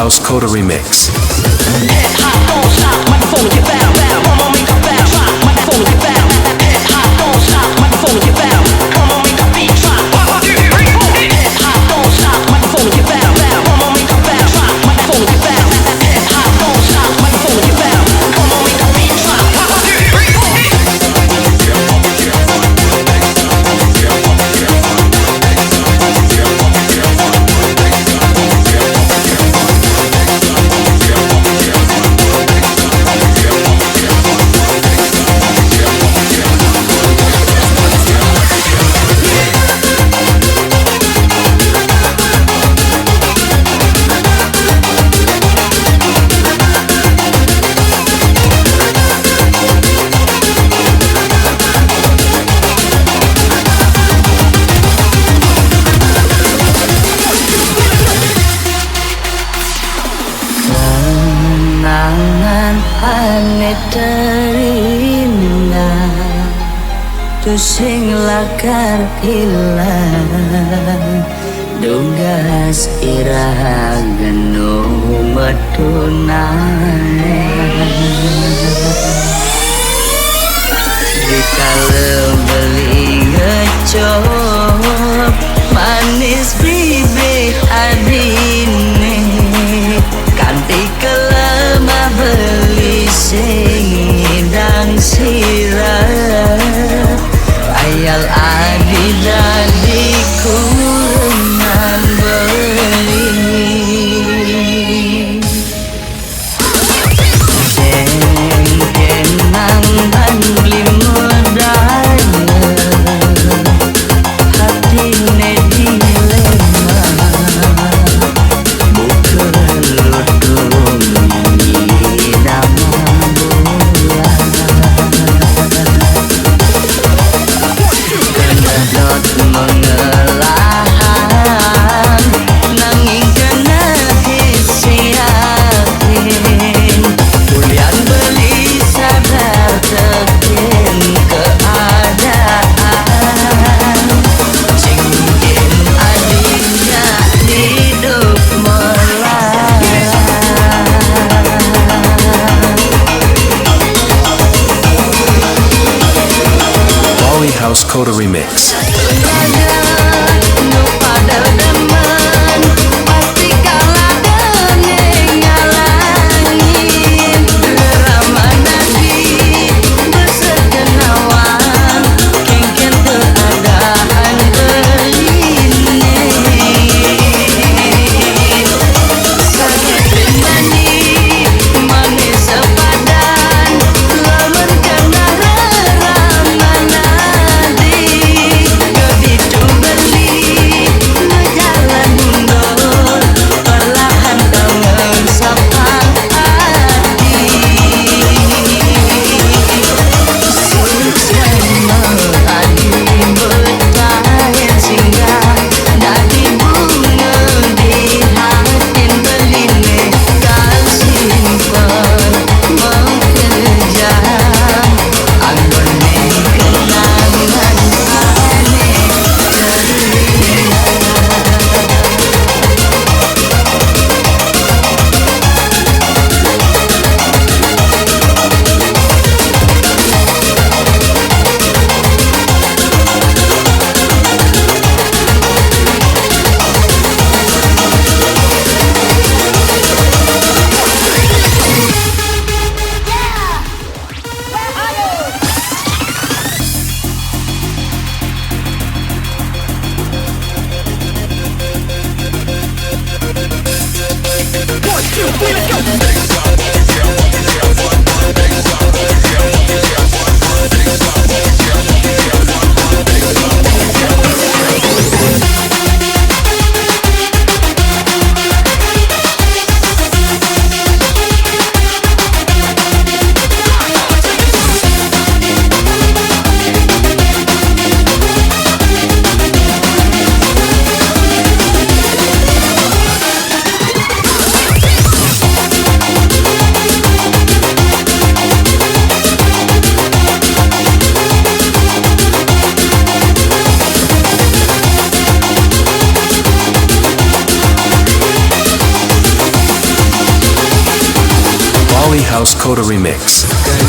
House Coda Remix. Head hot, don't stop, microphone get foul. Come on, make a bounce, drop, microphone get foul. Head hot, don't stop, microphone get foul. Come on, make a beat drop. Head hot, don't stop, microphone get foul. Come on, make a bounce, drop, microphone get foul. Head hot, don't stop, microphone get foul. Come on, make a beat drop. Kenangan aneh terindah tu sing lakar ilang dugas irah genu metunai dikala beli ngecop manis bibir adine kanti kelemah beli sing dan sirah ayal adi dadi kurengan beli kenang dan beli modalnya hati ne dilema bukan lutung nama bulan kedot mengelahan nanging kena hisi yakin kulian beli sadar tekin keadaan singkin adinya hidup melayan Wally House Coda Remix. nu pada demen pasti kalah dengeng ngalangin ramah nadi bersekenawan kengken keadaan beline sakit penyanyi manis sepadan lamun kena ramah nadi kebicu Coda Remix.